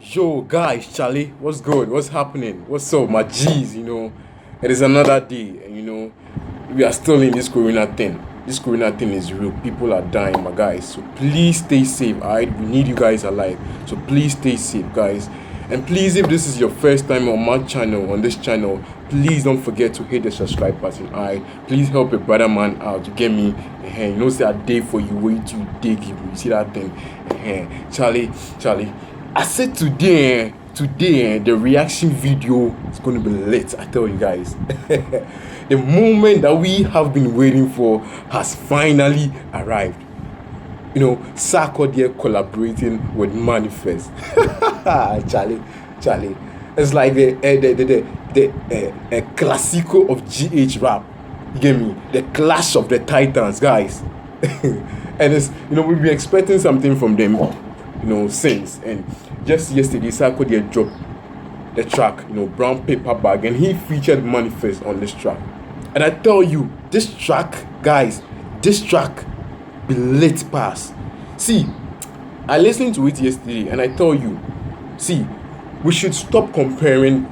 Yo, guys, Charlie, what's good? What's happening? What's up, my G's? It is another day, and we are still in this corona thing. This corona thing is real. People are dying, my guys. So please stay safe, alright? We need you guys alive. So please stay safe, guys. And please, if this is your first time on my channel, on this channel, please don't forget to hit the subscribe button, alright? Please help a brother man out to get me. See that day for you, way to dig you. You see that thing? Charlie. I said today, the reaction video is going to be lit, I tell you guys. The moment that we have been waiting for has finally arrived. Sarkodie collaborating with M.anifest. Charlie. It's like the classico of GH rap. You get me? The clash of the titans, guys. And it's, we've been expecting something from them, since. And just yesterday, Sarkodie dropped the track, Brown Paper Bag, and he featured M.anifest on this track. And I tell you, this track, guys, be lit pass. See, I listened to it yesterday, and I tell you, see, we should stop comparing.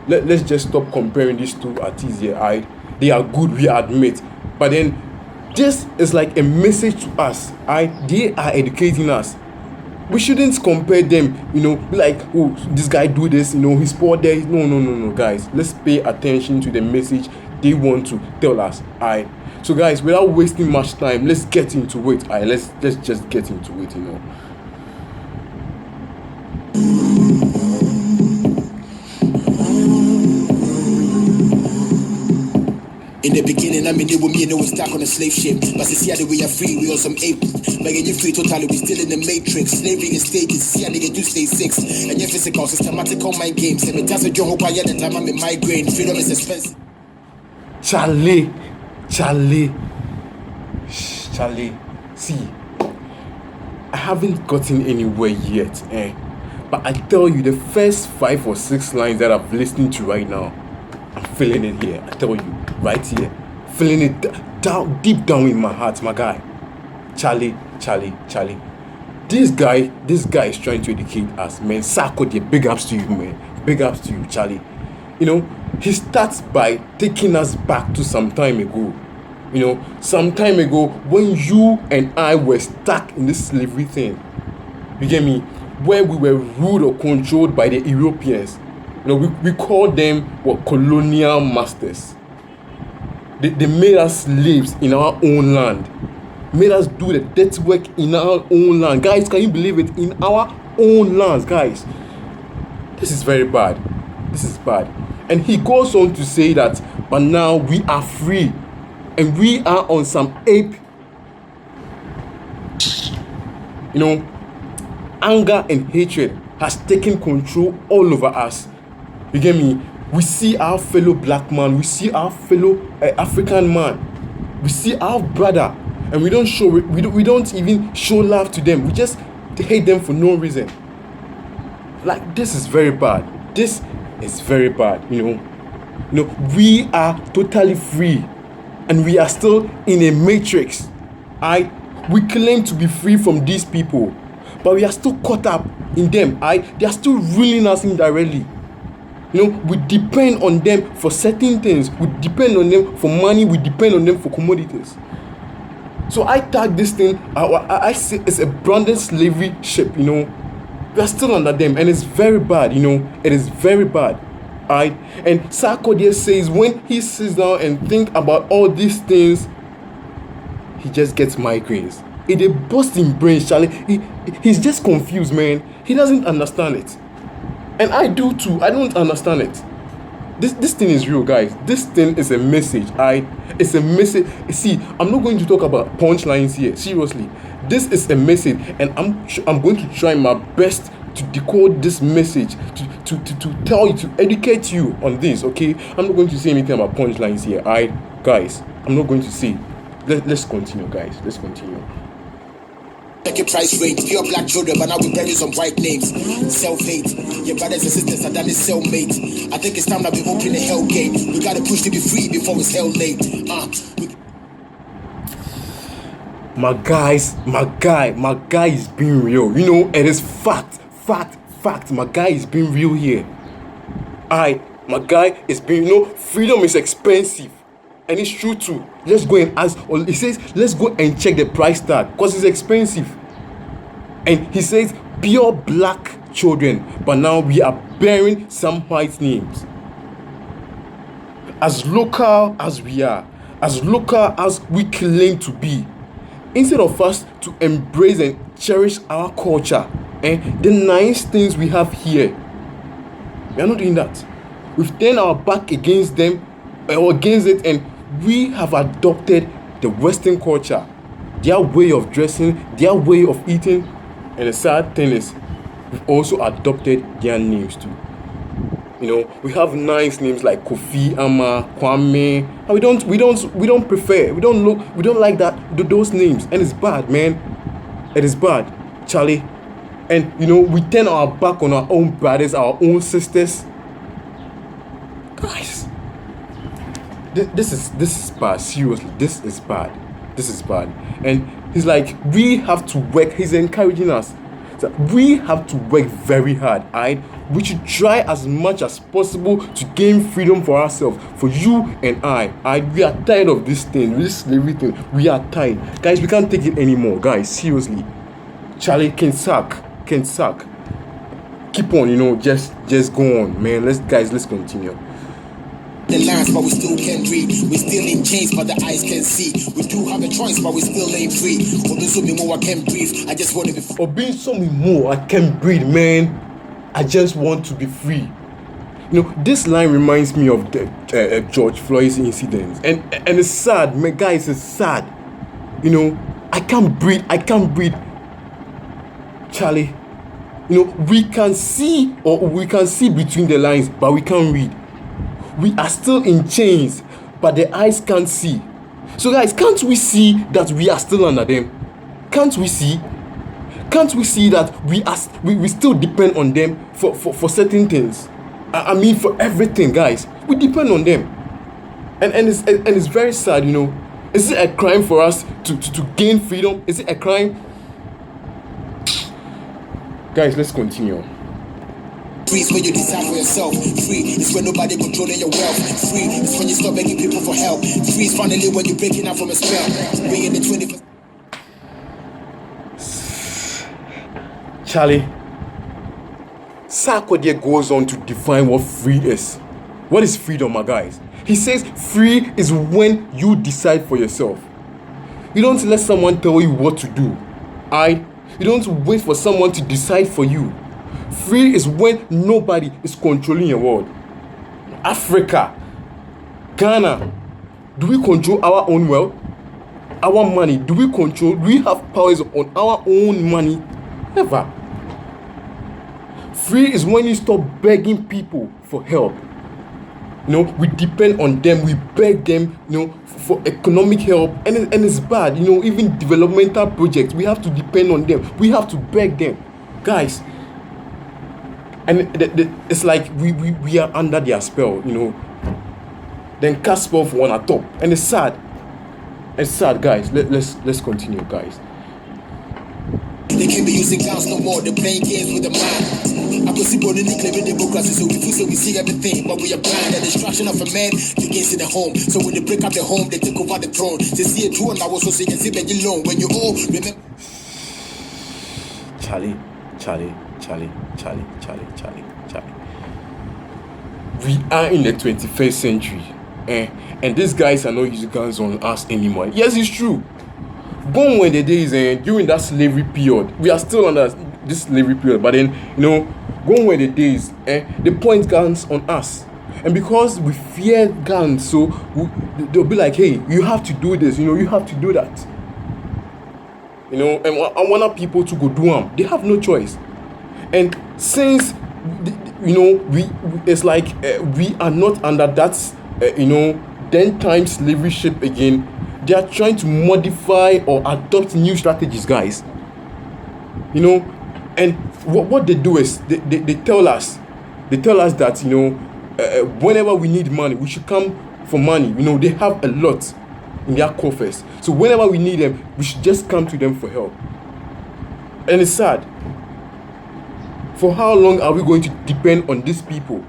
Let's just stop comparing these two artists here. They are good, we admit, but then this is like a message to us. They are educating us. We shouldn't compare them, like, oh, this guy do this, he's poor there. No, guys. Let's pay attention to the message they want to tell us. So guys, without wasting much time, let's get into it. Let's just get into it, In the beginning, I mean, you with me and it was stuck on a slave ship. But see how the way are free, we on some ape. But you free totally, we still in the matrix. Slavery in stages, see how nigga do stay six. And your physical, systematic on my games. And it doesn't joke why the time I'm in migraine. Freedom is expensive. Charlie. See, I haven't gotten anywhere yet, but I tell you, the first 5 or 6 lines that I've listened to right now, I'm feeling it here. I tell you, right here, feeling it deep down in my heart, my guy. Charlie. This guy is trying to educate us, man. Sarkodie, big ups to you, man. Big ups to you, Charlie. He starts by taking us back to some time ago. Some time ago when you and I were stuck in this slavery thing. You get me? Where we were ruled or controlled by the Europeans. We call them colonial masters. They made us slaves in our own land. Made us do the dirty work in our own land. Guys, can you believe it? In our own lands, guys. This is very bad. This is bad. And he goes on to say that, but now we are free. And we are on some ape. Anger and hatred has taken control all over us. You get me? We see our fellow black man, we see our fellow African man, we see our brother, and we don't even show love to them. We just hate them for no reason. Like, this is very bad. This is very bad. We are totally free, and we are still in a matrix. We claim to be free from these people, but we are still caught up in them. They are still ruling us indirectly. We depend on them for certain things. We depend on them for money. We depend on them for commodities. So I tag this thing. I say it's a branded slavery ship. We are still under them, and it's very bad. It is very bad. And Sarkodie says when he sits down and think about all these things, he just gets migraines. It a busting brain, Charlie. He's just confused, man. He doesn't understand it. And I do too. I don't understand it. This thing is real, guys. This thing is a message. It's a message. See, I'm not going to talk about punchlines here. Seriously, this is a message, and I'm going to try my best to decode this message, to tell you, to educate you on this, okay? I'm not going to say anything about punchlines here. Alright, guys, I'm not going to say. Let's continue, guys. Let's continue. Check your price range, pure black children, but now we bury some white names. Self-hate, your brothers and sisters are done his cellmate. I think it's time that we open the hell gate. We gotta push to be free before it's hell late. My guy is being real. You know, it is fact. My guy is being real here. My guy is being, you know, freedom is expensive. And it's true too. Let's go and ask, or he says, let's go and check the price tag, because it's expensive. And he says, pure black children, but now we are bearing some white names. As local as we are, as local as we claim to be, instead of us to embrace and cherish our culture and the nice things we have here, we are not doing that. We've turned our back against them or against it, and we have adopted the Western culture, their way of dressing, their way of eating, and the sad thing is, we've also adopted their names too. You know, we have nice names like Kofi, Ama, Kwame, and we don't prefer, we don't like those names, and it's bad, man. It is bad, Charlie. And you know, we turn our back on our own brothers, our own sisters. Guys, this is bad. Seriously, this is bad. And he's like, we have to work. He's encouraging us. So we have to work very hard. Alright, we should try as much as possible to gain freedom for ourselves, for you and I. Alright, we are tired of this thing, this slavery thing. We are tired, guys. We can't take it anymore, guys. Seriously, Charlie can suck. Keep on, you know, just go on, man. Let's continue. The lines, but we still can't read. We still in chains, but the eyes can see. We do have a choice, but we still ain't free. Obin so me more, I can't breathe. I just want to be free. Obin so me more, I can't breathe, man. I just want to be free. You know, this line reminds me of the George Floyd's incident, and it's sad, man. Guys, it's sad. You know, I can't breathe. Charlie, you know, we can see between the lines, but we can't read. We are still in chains, but the eyes can't see. So guys, can't we see that we are still under them? Can't we see that we still depend on them for certain things? I mean, for everything, guys, we depend on them. And it's very sad, you know. Is it a crime for us to gain freedom? Is it a crime? Guys, let's continue. Free is when you decide for yourself. Free is when nobody controlling your wealth. Free is when you stop begging people for help. Free is finally when you're breaking out from a spell. We in the 21st. Charlie, Sarkodie goes on to define what free is. What is freedom, my guys? He says free is when you decide for yourself. You don't let someone tell you what to do. You don't wait for someone to decide for you. Free is when nobody is controlling your world. Africa, Ghana, do we control our own wealth? Our money, do we have powers on our own money? Never. Free is when you stop begging people for help. You know, we depend on them, we beg them, you know, for economic help, and it's bad. You know, even developmental projects, we have to depend on them. We have to beg them, guys. And it's like we are under their spell, you know. Then cast spell for one at top, and it's sad. It's sad, guys. Let's continue, guys. They can't be using guns no more. They're playing games with the mind. I could see Bonnie claiming democracy, so we see everything, but we are blind. The destruction of a man begins in the home. So when they break up the home, they take over the throne. They see a throne that was so sick and see Benji alone. When you all remember. Charlie. We are in the 21st century, and these guys are not using guns on us anymore. Yes, it's true. Gone were the days during that slavery period. We are still under this slavery period, but then, you know, gone were the days they point guns on us, and because we fear guns, so they'll be like, hey, you have to do this, you know, you have to do that, you know. And I want people to go do them. They have no choice. And since it's like we are not under that then time slavery ship again. They are trying to modify or adopt new strategies, guys. And what they do is they tell us that whenever we need money, we should come for money. They have a lot in their coffers, so whenever we need them, we should just come to them for help. And it's sad. For how long are we going to depend on these people?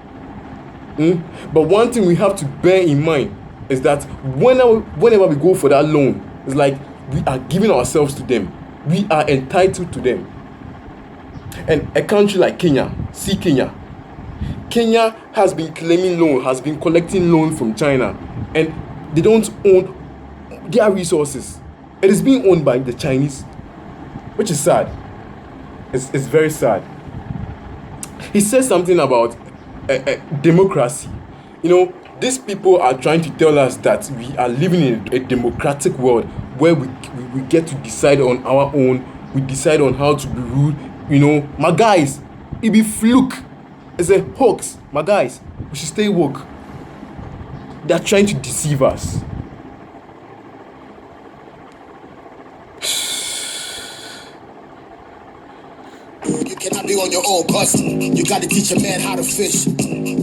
But one thing we have to bear in mind is that whenever we go for that loan, it's like we are giving ourselves to them. We are entitled to them. And a country like Kenya, Kenya has been claiming loan, has been collecting loan from China, and they don't own their resources. It is being owned by the Chinese, which is sad. It's very sad. He says something about democracy. These people are trying to tell us that we are living in a democratic world where we get to decide on our own. We decide on how to be ruled. My guys, it be fluke. It's a hoax. My guys, we should stay woke. They are trying to deceive us. You cannot be on your own, cause you gotta teach a man how to fish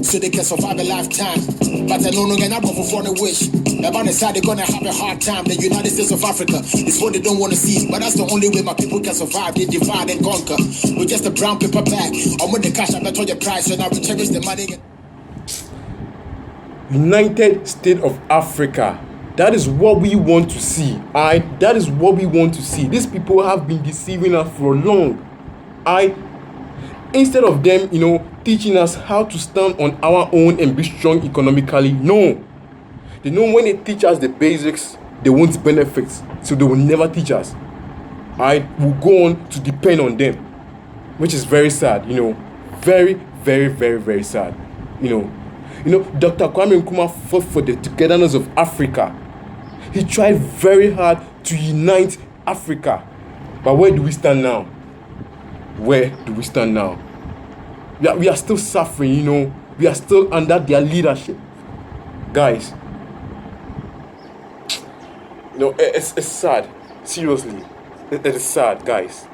so they can survive a lifetime. But I know no gonna go for a wish. About the side they're gonna have a hard time. The United States of Africa is what they don't want to see. But that's the only way my people can survive. They divide and conquer. With just a brown paper bag. I'm with the cash, I bet all your price. So now we cherish the money. United States of Africa. That is what we want to see. That is what we want to see. These people have been deceiving us for long. Instead of them, teaching us how to stand on our own and be strong economically, no. They know when they teach us the basics, they won't benefit, so they will never teach us. Will go on to depend on them, which is very sad. Very, very, very, very sad. Dr. Kwame Nkrumah fought for the togetherness of Africa. He tried very hard to unite Africa, but where do we stand now? Where do we stand now? We are still suffering, we are still under their leadership. Guys, it's sad. Seriously, it is sad, guys.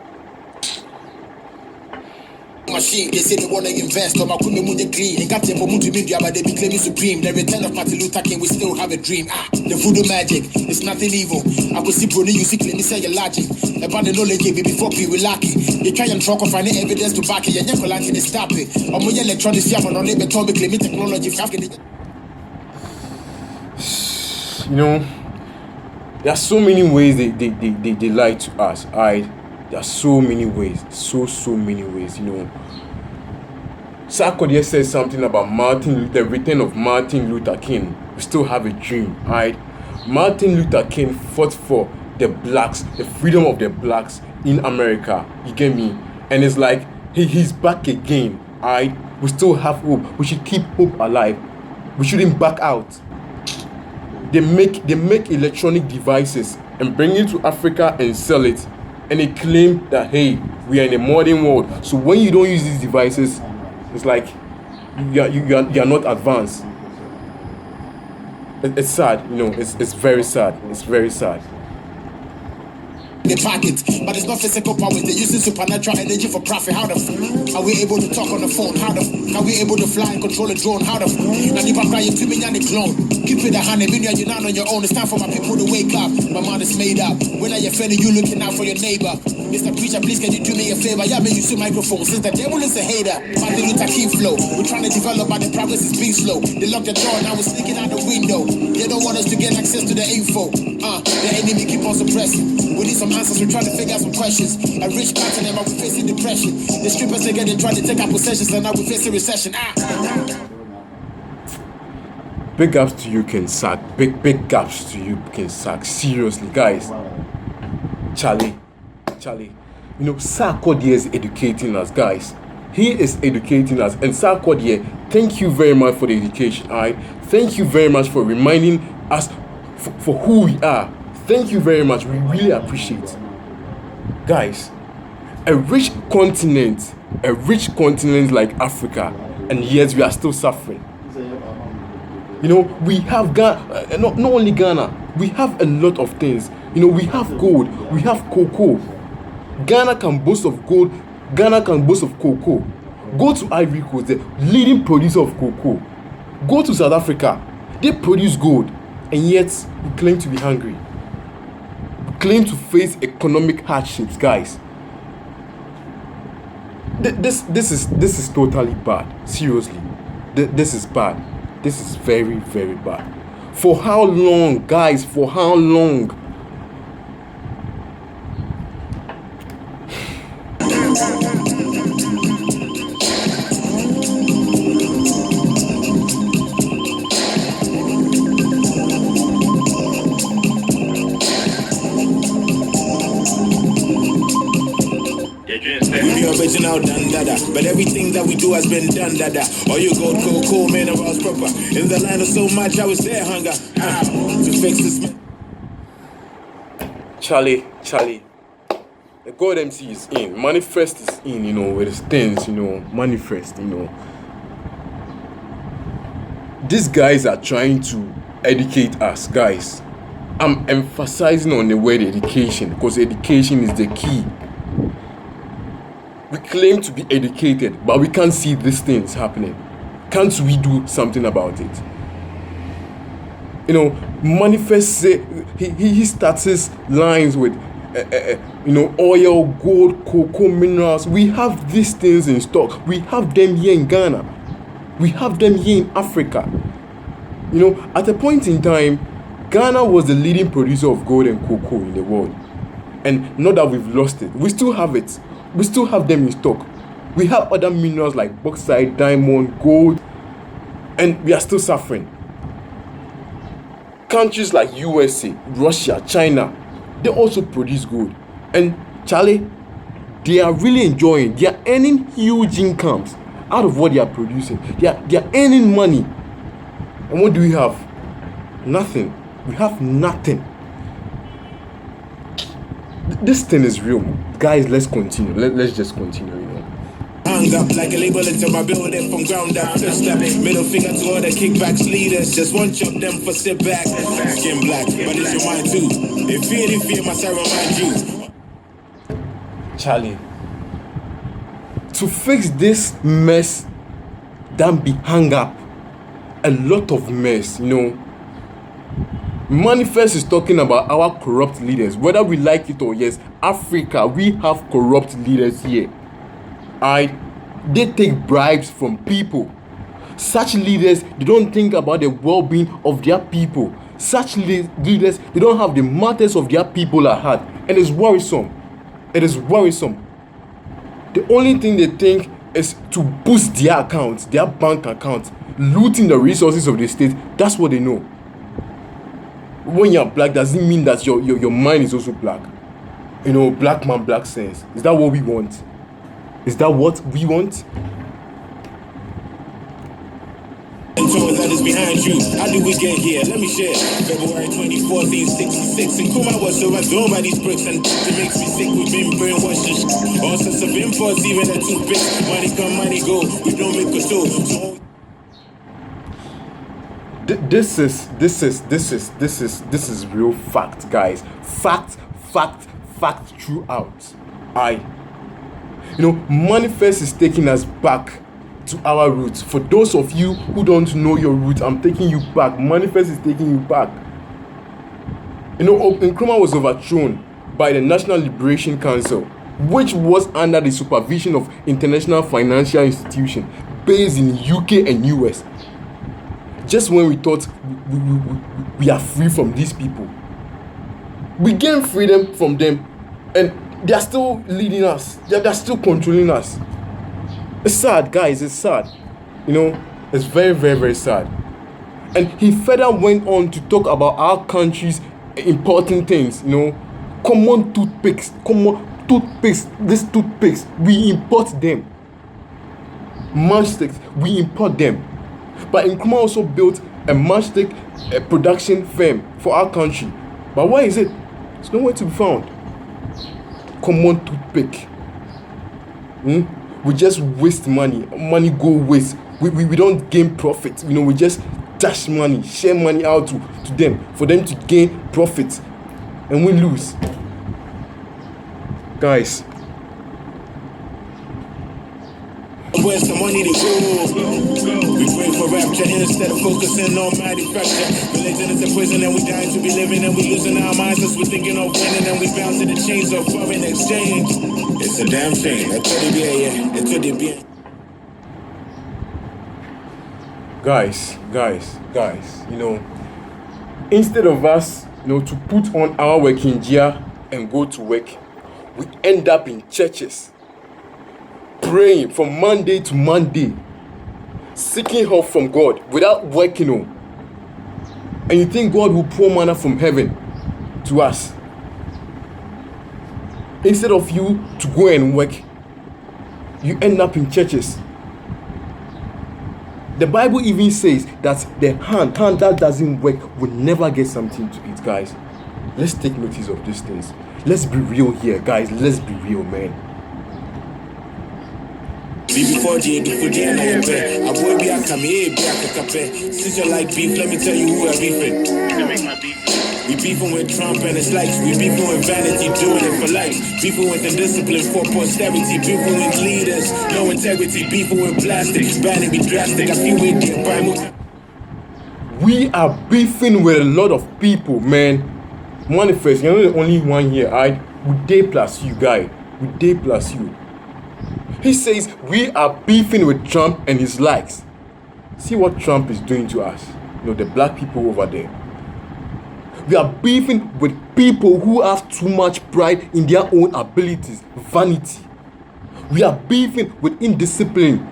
Machine, they say they wanna invest on my women with the green. They got them for to media, but they be claiming supreme. The return of Martin Luther King, we still have a dream. The voodoo magic, it's nothing evil. I will see Bruni, you see, claim me say your logic. About the knowledge gave before people lack it. They try and talk of finding evidence to back it. And you're like, stop it. I'm with electronics, yeah, but on labor, Tommy claiming technology. There are so many ways they lie to us. There are so many ways, so many ways. Sarkodie says something about the return of Martin Luther King. We still have a dream. Martin Luther King fought for the blacks, the freedom of the blacks in America. You get me? And it's like he's back again. We still have hope. We should keep hope alive. We shouldn't back out. They make electronic devices and bring it to Africa and sell it. And they claim that, hey, we are in a modern world. So when you don't use these devices, it's like you are not advanced. It's sad, it's very sad. It's very sad. The pocket, but it's not physical powers. They're using supernatural energy for profit. How the f are we able to talk on the phone? How the f are we able to fly and control a drone? How the f now you crying to me and the clone. Keep it a hand, you're not on your own. It's time for my people to wake up. My mind is made up. When are you feeling you looking out for your neighbor? Mr. Preacher, please can you do me a favor? Yeah, man, use your microphone. Since the devil is a hater, Martin Luther King flow. We're trying to develop, but the progress is being slow. They locked the door, now we're sneaking out the window. They don't want us to get access to the info. The enemy keep on suppressing. We need some answers, we're trying to figure out some questions. A rich continent, but we're facing depression. The strippers again, they try to take our possessions, and now we're facing recession. Big ups to you, Ken Sack. Big ups to you, Ken Sack. Seriously, guys. Charlie. Sarkodie is educating us, guys. He is educating us. And Sarkodie, thank you very much for the education. Thank you very much for reminding us for who we are. Thank you very much. We really appreciate it. Guys, a rich continent like Africa and yet we are still suffering. You know, we have Ghana, not only Ghana, we have a lot of things. You know, we have gold, we have cocoa. Ghana can boast of gold, Ghana can boast of cocoa. Go to Ivory Coast, the leading producer of cocoa. Go to South Africa, they produce gold, and yet we claim to be hungry. We claim to face economic hardships, guys. This is totally bad. Seriously, this is bad. This is very, very bad. For how long, guys? For how long? We the original done dada, but everything that we do has been done dada. All you gold, cool, man, I was proper. In the line of so much, I was there, hunger. To fix this. Charlie, the God MC is in. M.anifest is in, you know, with his things, you know. M.anifest, you know. These guys are trying to educate us, guys. I'm emphasizing on the word education because education is the key. We claim to be educated, but we can't see these things happening. Can't we do something about it? You know, M.anifest say he starts his lines with you know, oil, gold, cocoa, minerals. We have these things in stock. We have them here in Ghana. We have them here in Africa. You know, at a point in time, Ghana was the leading producer of gold and cocoa in the world. And not that we've lost it. We still have it. We still have them in stock. We have other minerals like bauxite, diamond, gold, and we are still suffering. Countries like USA, Russia, China, they also produce gold. And Charlie, they are really enjoying. They are earning huge incomes out of what they are producing. They are earning money. And what do we have? Nothing. We have nothing. This thing is real. Guys, let's continue. Let's just continue, you know. Hung up like a label until my building from ground up. Touch that middle finger to all the kickbacks leaders. Just one chop them for sit back. Skin black, but it's your mind too. If fear, my side remind you. Charlie, to fix this mess, don't be hung up. A lot of mess, you know. M.anifest is talking about our corrupt leaders. Whether we like it or yes, Africa, we have corrupt leaders here. They take bribes from people. Such leaders, they don't think about the well-being of their people. Such leaders, they don't have the matters of their people at heart. And it's worrisome. It is worrisome. The only thing they think is to boost their accounts, their bank accounts, looting the resources of the state. That's what they know. When you're black, doesn't mean that your mind is also black. You know, black man, black sense. Is that what we want? Is that what we want? That is behind you. How did we get here? Let me share. February 24th, 1966. And Kuma was surrounded by these bricks, and it makes me sick. We've been brainwashed. All sorts of imports, even a toothpick. Money come, money go. We don't make a show. So This is real fact, guys. Fact throughout. You know, M.anifest is taking us back to our roots. For those of you who don't know your roots, I'm taking you back. M.anifest is taking you back. You know, Nkrumah was overthrown by the National Liberation Council, which was under the supervision of international financial institutions based in UK and US. Just when we thought we are free from these people, we gained freedom from them, and they are still leading us. They are still controlling us. It's sad, guys. It's sad. You know, it's very, very, very sad. And he further went on to talk about our country's important things. You know, common toothpicks. These toothpicks, we import them. Matchsticks, we import them. But Nkrumah also built a matchstick production firm for our country. But where is it? It's nowhere to be found. Common toothpick. We just waste money. Money go waste. we don't gain profit. You know, we just dash money, share money out to them for them to gain profit, and we lose. Guys, where's the money to go? We pray for rapture instead of focusing on manufacture. Religion is a prison and we dying to be living, and we losing our minds as we're thinking of winning, and we bound to the chains of foreign exchange. It's a damn shame. It could be, it could be. Guys, you know, instead of us, you know, to put on our working gear and go to work, we end up in churches praying from Monday to Monday, seeking help from God without working on. And you think God will pour manna from heaven to us instead of you to go and work? You end up in churches. The Bible even says that the hand that doesn't work will never get something to eat. Guys, let's take notice of these things. Let's be real here, guys. Let's be real, man. Before J, before J, I boy be a come here, be a cafe. Since you like beef, let me tell you who I beef with. We beefing with Trump and his likes. We beefing with vanity, doing it for life. Beefing with indiscipline for posterity. Beefing with leaders, no integrity. Beefing with plastic, banning be drastic. I feel with the environment. We are beefing with a lot of people, man. M.anifest, you're not the only one here. Would they plus you, guy? Would they plus you? He says we are beefing with Trump and his likes. See what Trump is doing to us. You know, the black people over there. We are beefing with people who have too much pride in their own abilities, vanity. We are beefing with indiscipline.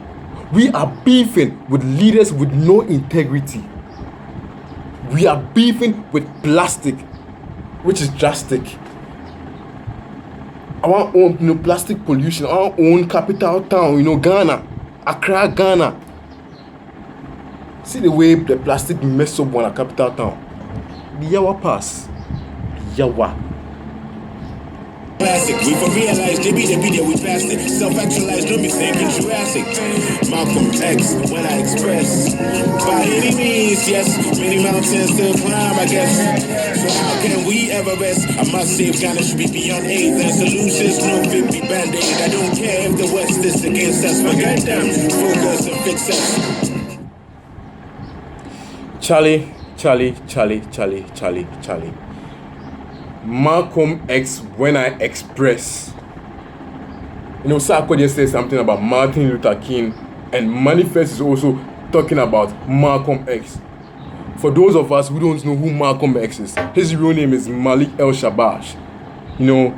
We are beefing with leaders with no integrity. We are beefing with plastic, which is drastic. Our own, you know, plastic pollution, our own capital town, you know, Ghana, Accra, Ghana. See the way the plastic mess up on a capital town. The Yawa pass. The Yawa. Classic. We for realize they be there, we passed it. Self-actualized, don't be thinking Jurassic. Malcolm X, when I express. By any means, yes. Many mountains to climb, I guess. So how can we ever rest? I must say Ghana should be beyond AIDS and solutions. No 50 band-aid. I don't care if the West is against us. Forget them. Focus and fix us. Charlie. Malcolm X, when I express. You know, Sarkodie says something about Martin Luther King, and M.anifest is also talking about Malcolm X. For those of us who don't know who Malcolm X is, his real name is Malik El-Shabash. You know,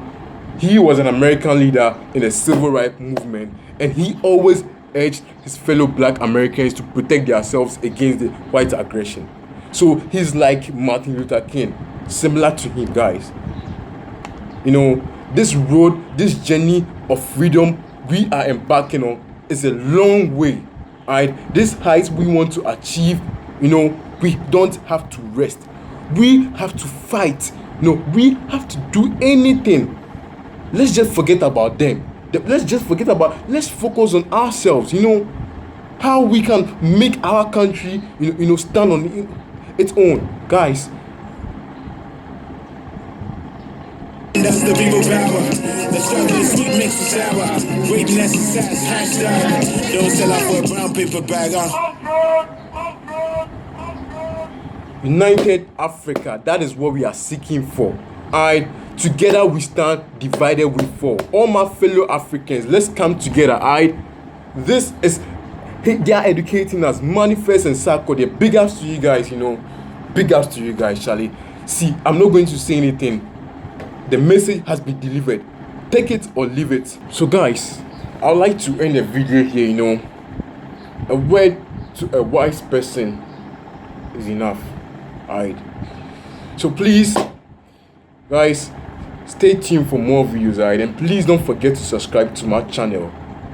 he was an American leader in the civil rights movement, and he always urged his fellow black Americans to protect themselves against the white aggression. So he's like Martin Luther King, similar to him, guys. You know, this road, this journey of freedom we are embarking on is a long way. Alright, this height we want to achieve, you know, we don't have to rest. We have to fight. No, we have to do anything. Let's just forget about them. Let's focus on ourselves, you know, how we can make our country, you know, stand on its own, guys. That's the people power. The struggle is sweet, mixed with sour. Greatness is hashtag. Don't sell out for a brown paper bag. United Africa, that is what we are seeking for. Alright, together we stand, divided we fall. All my fellow Africans, let's come together. Alright, this is, they are educating us. M.anifest and Sarkodie. Big ups to you guys, you know. Big ups to you guys, Charlie. See, I'm not going to say anything. The message has been delivered. Take it or leave it. So guys, I'd like to end the video here, you know. A word to a wise person is enough. Alright. So please, guys, stay tuned for more videos, alright? And please don't forget to subscribe to my channel.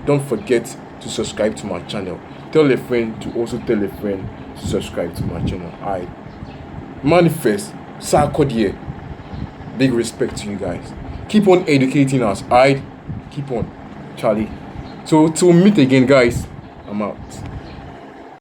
Don't forget to subscribe to my channel. Tell a friend to also tell a friend to subscribe to my channel. Alright. M.anifest, Sarkodie. Big respect to you guys. Keep on educating us, alright? Keep on, Charlie. So till we meet again, guys, I'm out.